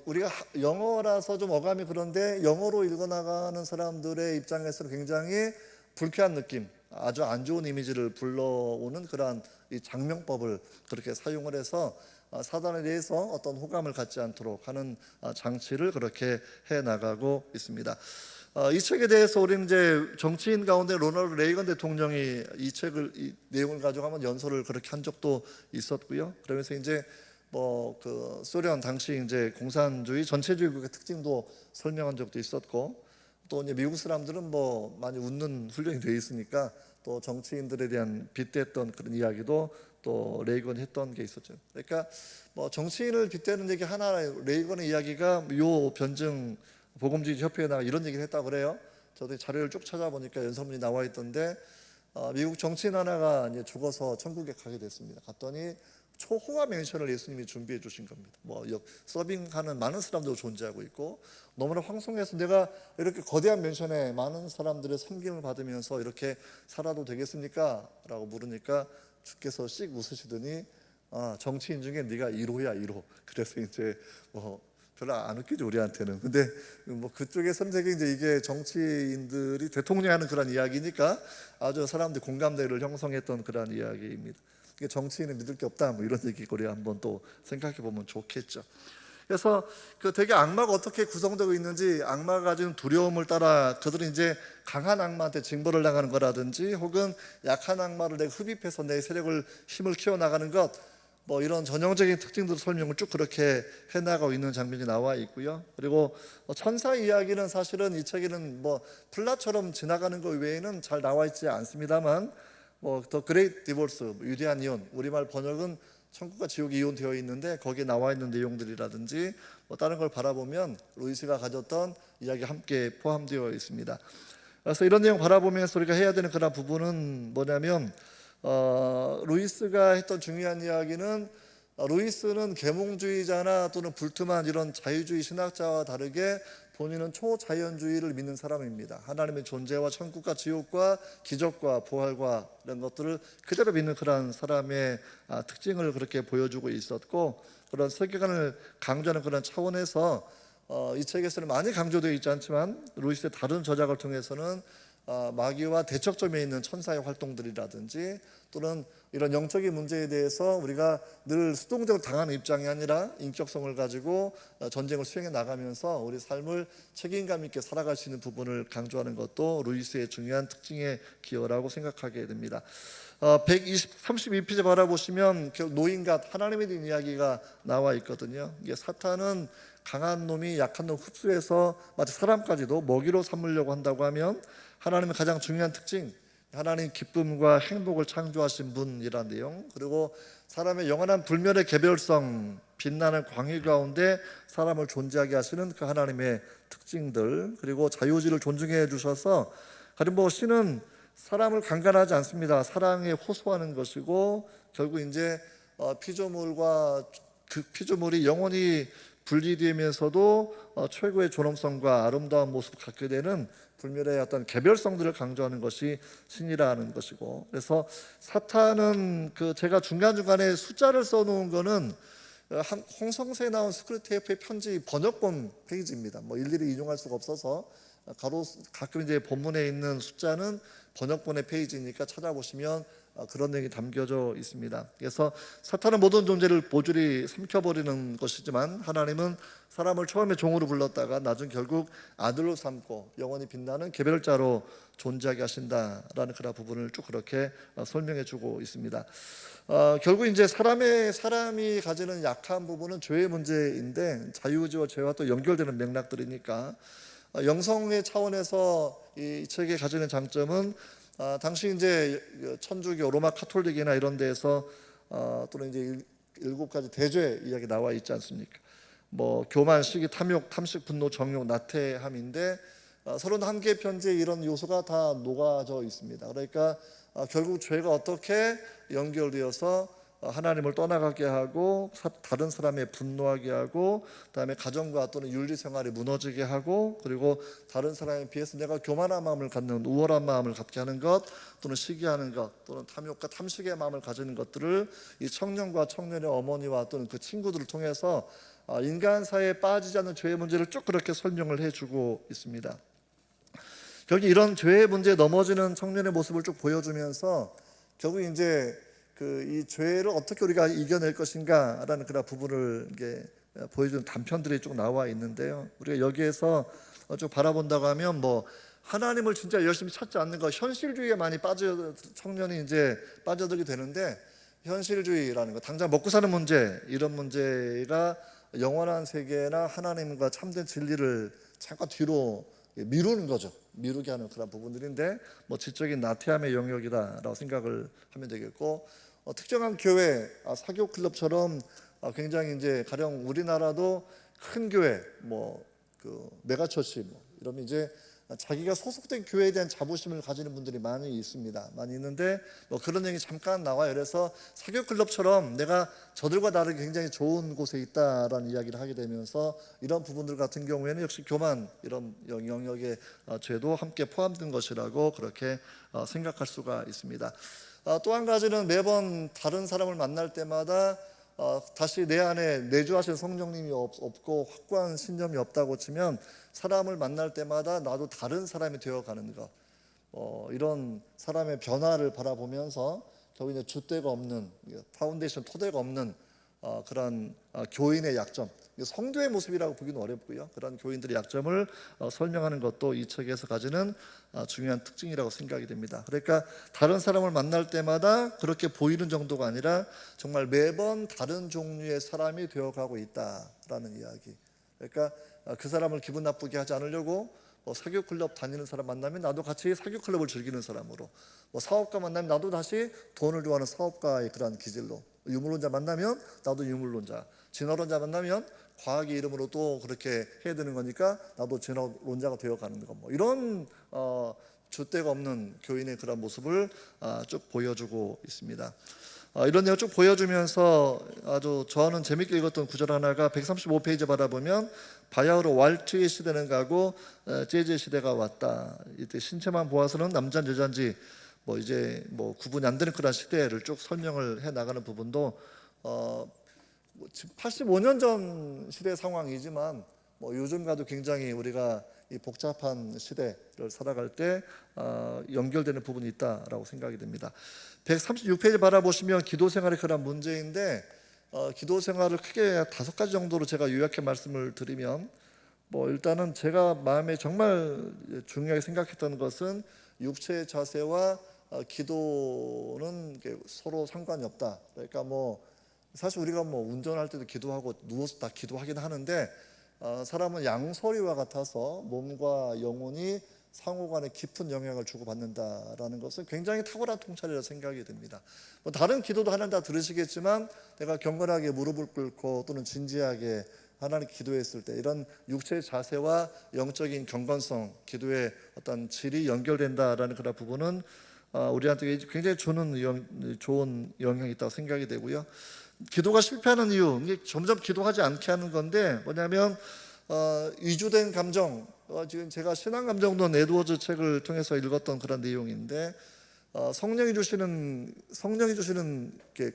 우리가 영어라서 좀 어감이 그런데 영어로 읽어나가는 사람들의 입장에서는 굉장히 불쾌한 느낌, 아주 안 좋은 이미지를 불러오는 그러한 이 장명법을 그렇게 사용을 해서 사단에 대해서 어떤 호감을 갖지 않도록 하는 장치를 그렇게 해 나가고 있습니다. 이 책에 대해서 우리는 이제 정치인 가운데 로널드 레이건 대통령이 이 책을, 이 내용을 가지고 한번 연설을 그렇게 한 적도 있었고요. 그러면서 이제 그 소련 당시 이제 공산주의 전체주의국의 특징도 설명한 적도 있었고, 또 이제 미국 사람들은 많이 웃는 훈련이 되어 있으니까 또 정치인들에 대한 빗댔던 그런 이야기도 또 레이건이 했던 게 있었죠. 그러니까 정치인을 빗대는 얘기 하나, 레이건의 이야기가 요 변증 복음주의 협회에 나가 이런 얘기를 했다고 그래요. 저도 자료를 쭉 찾아보니까 연설문이 나와 있던데, 미국 정치인 하나가 이제 죽어서 천국에 가게 됐습니다. 갔더니 초호화 맨션을 예수님이 준비해 주신 겁니다. 서빙하는 많은 사람도 존재하고 있고, 너무나 황송해서 내가 이렇게 거대한 맨션에 많은 사람들의 섬김을 받으면서 이렇게 살아도 되겠습니까? 라고 물으니까 주께서 씩 웃으시더니 정치인 중에 네가 1호야 1호. 그래서 이제 별로 안 웃기죠 우리한테는. 근데 그쪽에서는 되게 이제 이게 정치인들이 대통령이 하는 그런 이야기니까 아주 사람들이 공감대를 형성했던 그런 이야기입니다. 정치인은 믿을 게 없다 이런 얘기 우리 한번 또 생각해 보면 좋겠죠. 그래서 되게 악마가 어떻게 구성되고 있는지, 악마가 가진 두려움을 따라 그들은 이제 강한 악마한테 징벌을 당하는 거라든지 혹은 약한 악마를 내가 흡입해서 내 세력을 힘을 키워나가는 것, 이런 전형적인 특징들 설명을 쭉 그렇게 해나가고 있는 장면이 나와 있고요. 그리고 천사 이야기는 사실은 이 책에는 플라처럼 지나가는 것 외에는 잘 나와 있지 않습니다만, 더 그레이트 디볼스, 위대한 이혼, 우리말 번역은 천국과 지옥이 이혼되어 있는데 거기에 나와 있는 내용들이라든지 다른 걸 바라보면 루이스가 가졌던 이야기 함께 포함되어 있습니다. 그래서 이런 내용 바라보면서 우리가 해야 되는 그런 부분은 뭐냐면, 루이스가 했던 중요한 이야기는, 루이스는 계몽주의자나 또는 불투만 이런 자유주의 신학자와 다르게 본인은 초자연주의를 믿는 사람입니다. 하나님의 존재와 천국과 지옥과 기적과 부활과 이런 것들을 그대로 믿는 그런 사람의 특징을 그렇게 보여주고 있었고, 그런 세계관을 강조하는 그런 차원에서 이 책에서는 많이 강조되어 있지 않지만 루이스의 다른 저작을 통해서는 마귀와 대척점에 있는 천사의 활동들이라든지 또는 이런 영적인 문제에 대해서 우리가 늘 수동적으로 당하는 입장이 아니라 인격성을 가지고 전쟁을 수행해 나가면서 우리 삶을 책임감 있게 살아갈 수 있는 부분을 강조하는 것도 루이스의 중요한 특징의 기여라고 생각하게 됩니다. 32페이지 바라보시면 노인과 하나님에 대한 이야기가 나와 있거든요. 이게 사탄은 강한 놈이 약한 놈 흡수해서 마치 사람까지도 먹이로 삼으려고 한다고 하면, 하나님의 가장 중요한 특징, 하나님 기쁨과 행복을 창조하신 분이라는 내용, 그리고 사람의 영원한 불멸의 개별성, 빛나는 광희 가운데 사람을 존재하게 하시는 그 하나님의 특징들, 그리고 자유의지를 존중해 주셔서, 그리고 신은 사람을 강간하지 않습니다. 사랑에 호소하는 것이고, 결국 이제 피조물과 그 피조물이 영원히 분리되면서도 최고의 존엄성과 아름다운 모습을 갖게 되는 불멸의 어떤 개별성들을 강조하는 것이 신이라는 것이고, 그래서 사탄은 제가 중간중간에 숫자를 써놓은 거는 홍성서에 나온 스크루테이프의 편지 번역본 페이지입니다. 뭐 일일이 인용할 수가 없어서 가끔 이제 본문에 있는 숫자는 번역본의 페이지니까 찾아보시면 그런 내용이 담겨져 있습니다. 그래서 사탄은 모든 존재를 모조리 삼켜버리는 것이지만, 하나님은 사람을 처음에 종으로 불렀다가 나중 결국 아들로 삼고 영원히 빛나는 개별자로 존재하게 하신다라는 그런 부분을 쭉 그렇게 설명해 주고 있습니다. 결국 이제 사람이 가지는 약한 부분은 죄의 문제인데, 자유의지와 죄와 또 연결되는 맥락들이니까 영성의 차원에서 이 책이 가지는 장점은, 당시 이제 천주교, 로마 카톨릭이나 이런 데에서 또는 이제 7가지 대죄 이야기 나와 있지 않습니까? 뭐 교만, 시기, 탐욕, 탐식, 분노, 정욕, 나태함인데 31개의 편지에 이런 요소가 다 녹아져 있습니다. 그러니까 결국 죄가 어떻게 연결되어서 하나님을 떠나가게 하고 다른 사람에 분노하게 하고, 그다음에 가정과 또는 윤리생활이 무너지게 하고, 그리고 다른 사람에 비해서 내가 교만한 마음을 갖는, 우월한 마음을 갖게 하는 것, 또는 시기하는 것, 또는 탐욕과 탐식의 마음을 가지는 것들을 이 청년과 청년의 어머니와 또는 그 친구들을 통해서 인간 사회에 빠지지 않는 죄의 문제를 쭉 그렇게 설명을 해주고 있습니다. 결국 이런 죄의 문제에 넘어지는 청년의 모습을 쭉 보여주면서 결국 이제 이 죄를 어떻게 우리가 이겨낼 것인가라는 그런 부분을 이게 보여주는 단편들이 쭉 나와 있는데요. 우리가 여기에서 쭉 바라본다고 하면 뭐 하나님을 진짜 열심히 찾지 않는 것, 현실주의에 많이 청년이 이제 빠져들게 되는데, 현실주의라는 거, 당장 먹고 사는 문제, 이런 문제가 영원한 세계나 하나님과 참된 진리를 잠깐 뒤로 미루는 거죠. 미루게 하는 그런 부분들인데, 뭐 지적인 나태함의 영역이다라고 생각을 하면 되겠고, 특정한 교회, 사교 클럽처럼 굉장히 이제 가령 우리나라도 큰 교회, 뭐 메가처치 이러면 이제 자기가 소속된 교회에 대한 자부심을 가지는 분들이 많이 있습니다. 많이 있는데 그런 얘기 잠깐 나와요. 그래서 사교 클럽처럼 내가 저들과 다르게 굉장히 좋은 곳에 있다라는 이야기를 하게 되면서, 이런 부분들 같은 경우에는 역시 교만, 이런 영역의 죄도 함께 포함된 것이라고 그렇게 생각할 수가 있습니다. 또 한 가지는 매번 다른 사람을 만날 때마다 다시 내 안에 내주하신 성령님이 없고 확고한 신념이 없다고 치면, 사람을 만날 때마다 나도 다른 사람이 되어가는 것, 이런 사람의 변화를 바라보면서 결국 이제 줏대가 없는, 파운데이션, 토대가 없는 그런 교인의 약점, 성도의 모습이라고 보기는 어렵고요. 그런 교인들의 약점을 설명하는 것도 이 책에서 가지는 중요한 특징이라고 생각이 됩니다. 그러니까 다른 사람을 만날 때마다 그렇게 보이는 정도가 아니라 정말 매번 다른 종류의 사람이 되어가고 있다라는 이야기. 그러니까 그 사람을 기분 나쁘게 하지 않으려고 사교 클럽 다니는 사람 만나면 나도 같이 사교 클럽을 즐기는 사람으로, 사업가 만나면 나도 다시 돈을 좋아하는 사업가의 그런 기질로, 유물론자 만나면 나도 유물론자, 진화론자 만나면 과학의 이름으로 또 그렇게 해야 되는 거니까 나도 진화론자가 되어가는 거, 이런 줏대가 없는 교인의 그런 모습을 쭉 보여주고 있습니다. 이런 내용 쭉 보여주면서 아주 저는 재밌게 읽었던 구절 하나가 135페이지 바라보면, 바야흐로 왈츠의 시대는 가고 재즈의 시대가 왔다. 이때 신체만 보아서는 남자인지 여자인지 이제 구분이 안 되는 그런 시대를 쭉 설명을 해 나가는 부분도 85년 전 시대 상황이지만 요즘과도 굉장히 우리가 이 복잡한 시대를 살아갈 때 연결되는 부분이 있다라고 생각이 됩니다. 136페이지 바라보시면 기도 생활의 그런 문제인데, 기도 생활을 크게 5가지 정도로 제가 요약해 말씀을 드리면, 일단은 제가 마음에 정말 중요하게 생각했던 것은 육체의 자세와 기도는 서로 상관이 없다. 그러니까 사실 우리가 운전할 때도 기도하고 누워서 다 기도하긴 하는데, 사람은 양서리와 같아서 몸과 영혼이 상호간에 깊은 영향을 주고받는다라는 것은 굉장히 탁월한 통찰이라고 생각이 됩니다. 다른 기도도 하나님 다 들으시겠지만, 내가 경건하게 무릎을 꿇고 또는 진지하게 하나님 기도했을 때 이런 육체의 자세와 영적인 경건성, 기도의 어떤 질이 연결된다라는 그런 부분은 우리한테 굉장히 좋은 영향이 있다고 생각이 되고요. 기도가 실패하는 이유, 이게 점점 기도하지 않게 하는 건데 뭐냐면 이주된 감정. 지금 제가 신앙 감정론 에드워즈 책을 통해서 읽었던 그런 내용인데 성령이 주시는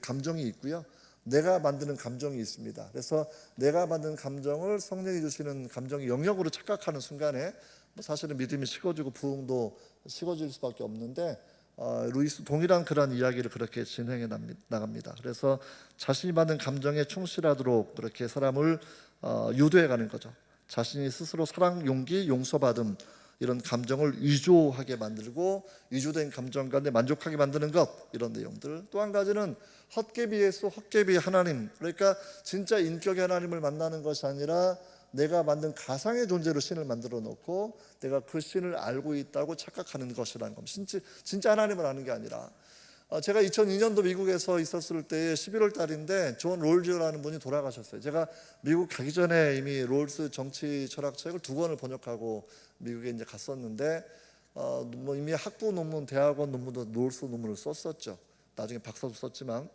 감정이 있고요. 내가 만드는 감정이 있습니다. 그래서 내가 만든 감정을 성령이 주시는 감정의 영역으로 착각하는 순간에 사실은 믿음이 식어지고 부흥도 식어질 수밖에 없는데 루이스 동일한 그런 이야기를 그렇게 진행해 나갑니다. 그래서 자신이 받는 감정에 충실하도록 그렇게 사람을 유도해 가는 거죠. 자신이 스스로 사랑, 용기, 용서받음 이런 감정을 위조하게 만들고 위조된 감정 가운데 만족하게 만드는 것, 이런 내용들. 또 한 가지는 헛개비 예수, 헛개비 하나님. 그러니까 진짜 인격의 하나님을 만나는 것이 아니라 내가 만든 가상의 존재로 신을 만들어 놓고 내가 그 신을 알고 있다고 착각하는 것이라는 겁니다. 진짜 하나님을 아는 게 아니라. 제가 2002년도 미국에서 있었을 때 11월 달인데 존 롤즈라는 분이 돌아가셨어요. 제가 미국 가기 전에 이미 롤스 정치 철학책을 2권을 번역하고 미국에 이제 갔었는데 뭐 이미 학부 논문, 대학원 논문도 롤스 논문을 썼었죠. 나중에 박사도 썼지만.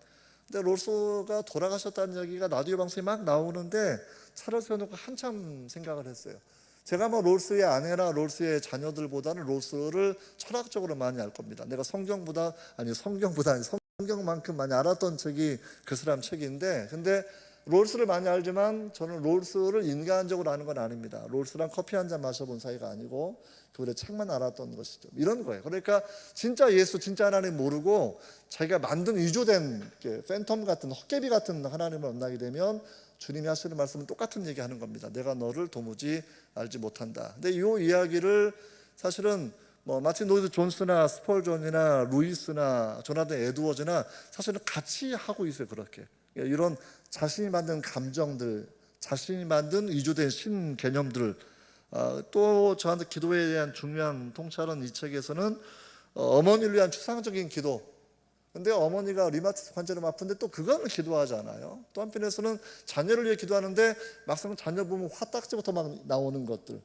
근데 롤스가 돌아가셨다는 얘기가 라디오 방송에 막 나오는데 차를 세워놓고 한참 생각을 했어요. 제가 뭐 롤스의 아내나 롤스의 자녀들보다는 롤스를 철학적으로 많이 알 겁니다. 내가 성경만큼 많이 알았던 책이 그 사람 책인데, 근데 롤스를 많이 알지만 저는 롤스를 인간적으로 아는 건 아닙니다. 롤스랑 커피 한 잔 마셔본 사이가 아니고 그분의 책만 알았던 것이죠. 이런 거예요. 그러니까 진짜 예수, 진짜 하나님 모르고 자기가 만든 위조된 팬텀 같은, 헛개비 같은 하나님을 만나게 되면 주님이 하시는 말씀은 똑같은 얘기하는 겁니다. 내가 너를 도무지 알지 못한다. 근데 이 이야기를 사실은 뭐 마틴 로이드 존스나 스펄전이나 루이스나 조나단 에드워즈나 사실은 같이 하고 있어요. 그렇게 이런 자신이 만든 감정들, 자신이 만든 위조된 신 개념들. 또 저한테 기도에 대한 중요한 통찰은 이 책에서는 어머니를 위한 추상적인 기도. 근데 어머니가 리마티스 관절염 아픈데 또 그거는 기도하지 않아요. 또 한편에서는 자녀를 위해 기도하는데 막상 자녀 보면 화딱지부터 막 나오는 것들.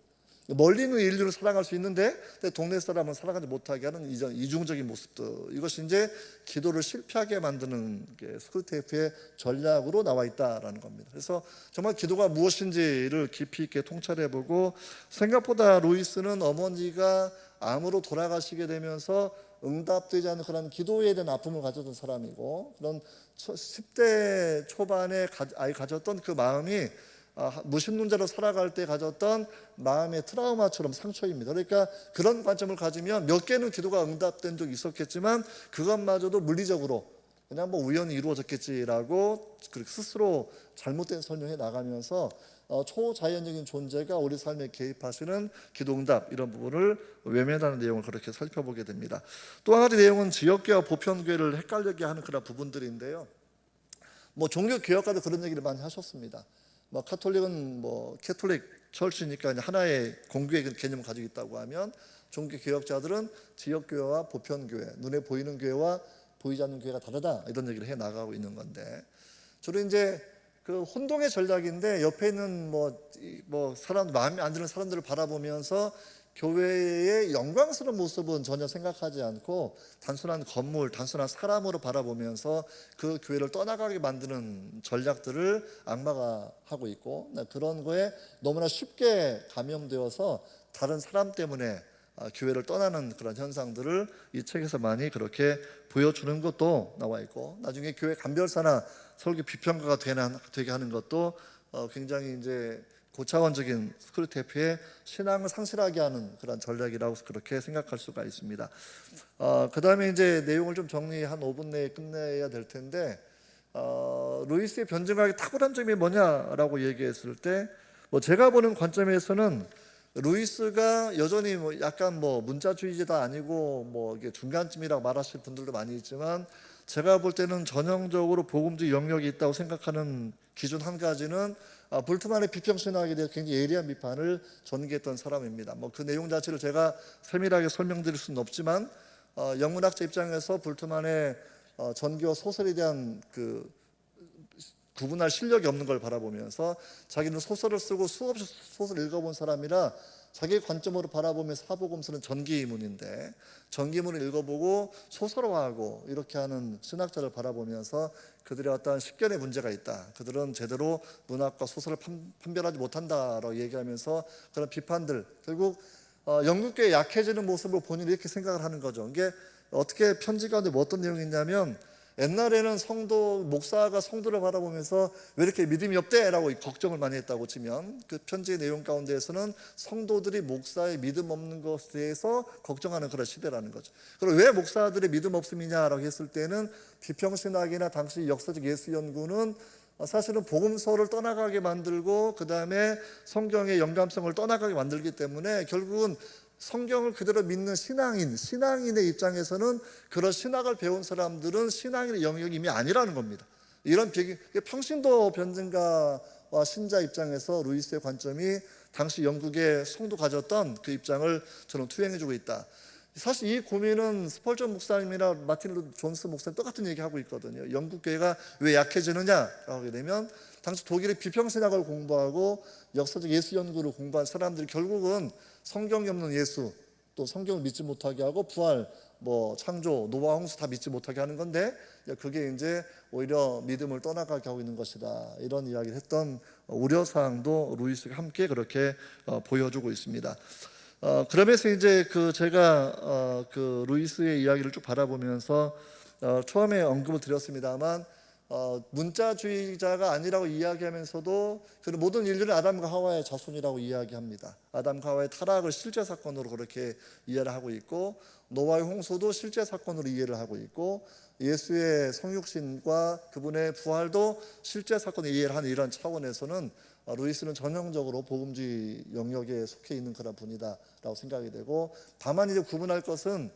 멀리 있는 인류를 사랑할 수 있는데 동네 사람은 사랑하지 못하게 하는 이중적인 모습들. 이것이 이제 기도를 실패하게 만드는 스크루테이프의 전략으로 나와 있다라는 겁니다. 그래서 정말 기도가 무엇인지를 깊이 있게 통찰해보고, 생각보다 루이스는 어머니가 암으로 돌아가시게 되면서 응답되지 않는 그런 기도에 대한 아픔을 가졌던 사람이고, 그런 10대 초반에 가졌던 그 마음이 무신론자로 살아갈 때 가졌던 마음의 트라우마처럼 상처입니다. 그러니까 그런 관점을 가지면 몇 개는 기도가 응답된 적이 있었겠지만 그것마저도 물리적으로 그냥 뭐 우연히 이루어졌겠지라고 스스로 잘못된 설명해 나가면서 초자연적인 존재가 우리 삶에 개입하시는 기도응답, 이런 부분을 외면하는 내용을 그렇게 살펴보게 됩니다. 또 한 가지 내용은 지역교회와 보편교회를 헷갈리게 하는 그런 부분들인데요. 뭐 종교개혁가도 그런 얘기를 많이 하셨습니다. 뭐 카톨릭은 뭐 캐톨릭 철치니까 하나의 공교의 개념을 가지고 있다고 하면, 종교개혁자들은 지역교회와 보편교회, 눈에 보이는 교회와 보이지 않는 교회가 다르다, 이런 얘기를 해 나가고 있는 건데, 주로 이제 그 혼동의 전략인데 옆에 있는 사람, 마음에 안 드는 사람들을 바라보면서 교회의 영광스러운 모습은 전혀 생각하지 않고 단순한 건물, 단순한 사람으로 바라보면서 그 교회를 떠나가게 만드는 전략들을 악마가 하고 있고, 그런 거에 너무나 쉽게 감염되어서 다른 사람 때문에 교회를 떠나는 그런 현상들을 이 책에서 많이 그렇게 보여주는 것도 나와 있고, 나중에 교회 감별사나 설교 비평가가 되게 하는 것도 굉장히 이제 고차원적인 스크루테이프의 신앙을 상실하게 하는 그런 전략이라고 그렇게 생각할 수가 있습니다. 그 다음에 이제 내용을 좀 정리 한 5분 내에 끝내야 될 텐데, 루이스의 변증학의 탁월한 점이 뭐냐라고 얘기했을 때, 제가 보는 관점에서는 루이스가 여전히 약간 문자주의자도 아니고 이게 중간쯤이라고 말하실 분들도 많이 있지만, 제가 볼 때는 전형적으로 복음주의 영역이 있다고 생각하는 기준 한 가지는 불트만의 비평신학에 대해 굉장히 예리한 비판을 전개했던 사람입니다. 그 내용 자체를 제가 세밀하게 설명드릴 수는 없지만, 영문학자 입장에서 불트만의 전교 소설에 대한 그 구분할 실력이 없는 걸 바라보면서 자기는 소설을 쓰고 수없이 소설을 읽어본 사람이라 자기의 관점으로 바라보면 사복음서는 전기문인데 전기문을 읽어보고 소설화하고 이렇게 하는 신학자를 바라보면서 그들의 어떤 식견의 문제가 있다. 그들은 제대로 문학과 소설을 판별하지 못한다라고 얘기하면서 그런 비판들, 결국 영국교회 약해지는 모습을 본인이 이렇게 생각을 하는 거죠. 이게 어떻게 편지 가운데 뭐 어떤 내용이 있냐면, 옛날에는 목사가 성도를 바라보면서 왜 이렇게 믿음이 없대? 라고 걱정을 많이 했다고 치면, 그 편지의 내용 가운데에서는 성도들이 목사의 믿음 없는 것에 대해서 걱정하는 그런 시대라는 거죠. 그리고 왜 목사들의 믿음 없음이냐라고 했을 때는 비평신학이나 당시 역사적 예수 연구는 사실은 복음서를 떠나가게 만들고 그 다음에 성경의 영감성을 떠나가게 만들기 때문에 결국은 성경을 그대로 믿는 신앙인의 입장에서는 그런 신학을 배운 사람들은 신앙인의 영역이 이미 아니라는 겁니다. 이런 평신도 변증가와 신자 입장에서 루이스의 관점이 당시 영국의 성도 가졌던 그 입장을 저는 투영해주고 있다. 사실 이 고민은 스펄전 목사님이나 마틴 루터 존스 목사님 똑같은 얘기하고 있거든요. 영국 교회가 왜 약해지느냐라고 하게 되면 당시 독일의 비평신학을 공부하고 역사적 예수 연구를 공부한 사람들이 결국은 성경이 없는 예수, 또 성경을 믿지 못하게 하고 부활, 창조, 노아 홍수 다 믿지 못하게 하는 건데, 그게 이제 오히려 믿음을 떠나가게 하고 있는 것이다, 이런 이야기를 했던 우려사항도 루이스가 함께 그렇게 보여주고 있습니다. 그러면서 이제 제가 루이스의 이야기를 쭉 바라보면서 처음에 언급을 드렸습니다만, 문자주의자가 아니라고 이야기하면서도 그 모든 인류는 아담과 하와의 자손이라고 이야기합니다. 아담과 하와의 타락을 실제 사건으로 그렇게 이해를 하고 있고, 노아의 홍수도 실제 사건으로 이해를 하고 있고, 예수의 성육신과 그분의 부활도 실제 사건으로 이해를 하는 이런 차원에서는 루이스는 전형적으로 복음주의 영역에 속해 있는 그런 분이다라고 생각이 되고, 다만 이제 구분할 것은,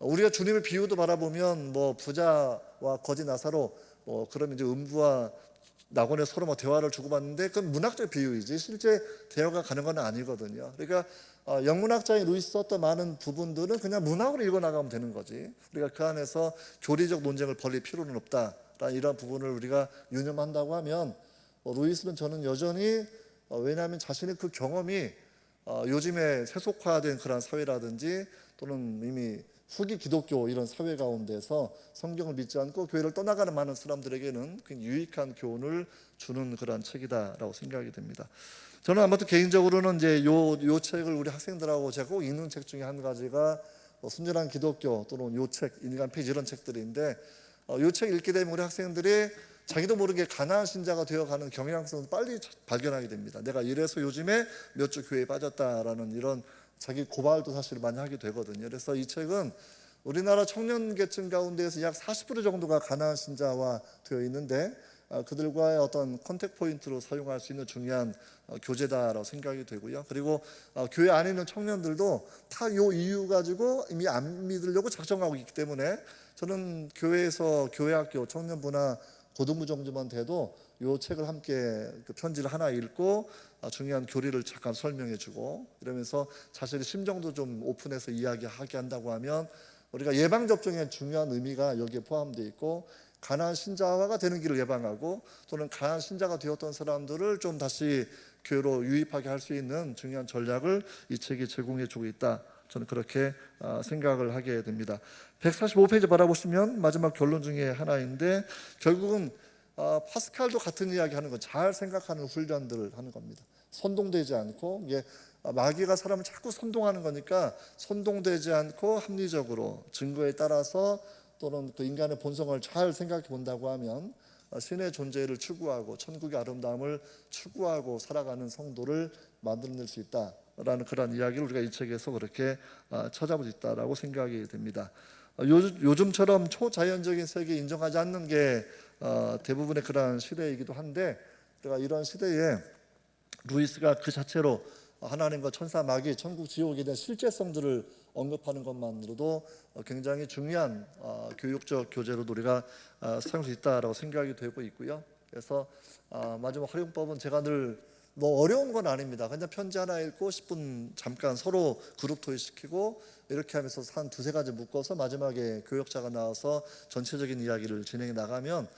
우리가 주님의 비유도 바라보면 부자와 거지 나사로 그러면 이제 음부와 낙원에 서로 대화를 주고받는데, 그건 문학적 비유이지 실제 대화가 가는 건 아니거든요. 그러니까 영문학자인 루이스 썼던 많은 부분들은 그냥 문학으로 읽어나가면 되는 거지, 우리가 그 안에서 교리적 논쟁을 벌일 필요는 없다라는 이런 부분을 우리가 유념한다고 하면, 루이스는 저는 여전히 왜냐하면 자신의 그 경험이 요즘에 세속화된 그런 사회라든지 또는 이미 후기 기독교 이런 사회 가운데서 성경을 믿지 않고 교회를 떠나가는 많은 사람들에게는 굉장히 유익한 교훈을 주는 그런 책이다라고 생각이 됩니다. 저는 아무튼 개인적으로는 이제 요 책을 우리 학생들하고 제가 꼭 읽는 책 중에 한 가지가 순전한 기독교 또는 요 책, 인간 페이지 이런 책들인데, 요 책 읽게 되면 우리 학생들이 자기도 모르게 가나안 신자가 되어가는 경향성을 빨리 발견하게 됩니다. 내가 이래서 요즘에 몇 주 교회에 빠졌다라는 이런 자기 고발도 사실 많이 하게 되거든요. 그래서 이 책은 우리나라 청년 계층 가운데에서 약 40% 정도가 가나안 신자화 되어 있는데, 그들과의 어떤 컨택 포인트로 사용할 수 있는 중요한 교재다라고 생각이 되고요. 그리고 교회 안에 있는 청년들도 다 이 이유 가지고 이미 안 믿으려고 작정하고 있기 때문에, 저는 교회에서 교회학교 청년부나 고등부 정도만 돼도 이 책을 함께 편지를 하나 읽고 중요한 교리를 잠깐 설명해주고 이러면서 자신의 심정도 좀 오픈해서 이야기하게 한다고 하면, 우리가 예방접종의 중요한 의미가 여기에 포함되어 있고, 가나안 신자화가 되는 길을 예방하고 또는 가나안 신자가 되었던 사람들을 좀 다시 교회로 유입하게 할 수 있는 중요한 전략을 이 책이 제공해 주고 있다, 저는 그렇게 생각을 하게 됩니다. 145페이지 바라보시면 마지막 결론 중에 하나인데, 결국은 파스칼도 같은 이야기 하는 거, 잘 생각하는 훈련들을 하는 겁니다. 선동되지 않고, 이게 마귀가 사람을 자꾸 선동하는 거니까 선동되지 않고 합리적으로 증거에 따라서 또는 그 인간의 본성을 잘 생각해 본다고 하면 신의 존재를 추구하고 천국의 아름다움을 추구하고 살아가는 성도를 만들어낼 수 있다라는 그런 이야기를 우리가 이 책에서 그렇게 찾아볼 수 있다라고 생각이 됩니다. 요즘처럼 초자연적인 세계 인정하지 않는 게 대부분의 그런 시대이기도 한데, 제가 이런 시대에 루이스가 그 자체로 하나님과 천사, 마귀, 천국, 지옥에 대한 실제성들을 언급하는 것만으로도 굉장히 중요한 교육적 교재로 우리가 사용할 수 있다라고 생각이 되고 있고요. 그래서 마지막 활용법은 제가 늘 어려운 건 아닙니다. 그냥 편지 하나 읽고 10분 잠깐 서로 그룹 토의시키고 이렇게 하면서 한 두세 가지 묶어서 마지막에 교역자가 나와서 전체적인 이야기를 진행해 나가면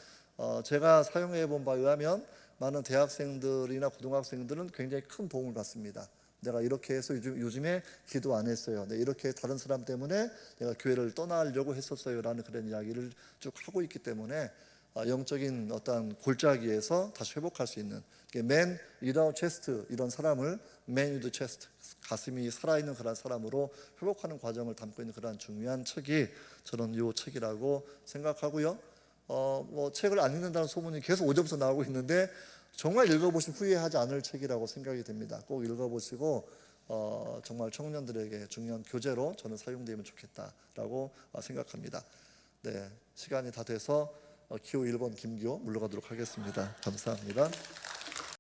제가 사용해 본 바에 의하면 많은 대학생들이나 고등학생들은 굉장히 큰 도움을 받습니다. 내가 이렇게 해서 요즘에 기도 안 했어요. 이렇게 다른 사람 때문에 내가 교회를 떠나려고 했었어요라는 그런 이야기를 쭉 하고 있기 때문에 영적인 어떤 골짜기에서 다시 회복할 수 있는 Man without chest 이런 사람을 Man with chest 가슴이 살아있는 그런 사람으로 회복하는 과정을 담고 있는 그런 중요한 책이 저는 이 책이라고 생각하고요. 뭐 책을 안 읽는다는 소문이 계속 오전부터 나오고 있는데 정말 읽어보신 후회하지 않을 책이라고 생각이 됩니다. 꼭 읽어보시고 정말 청년들에게 중요한 교재로 저는 사용되면 좋겠다라고 생각합니다. 네, 시간이 다 돼서 기호 1번 김기호 물러가도록 하겠습니다. 감사합니다.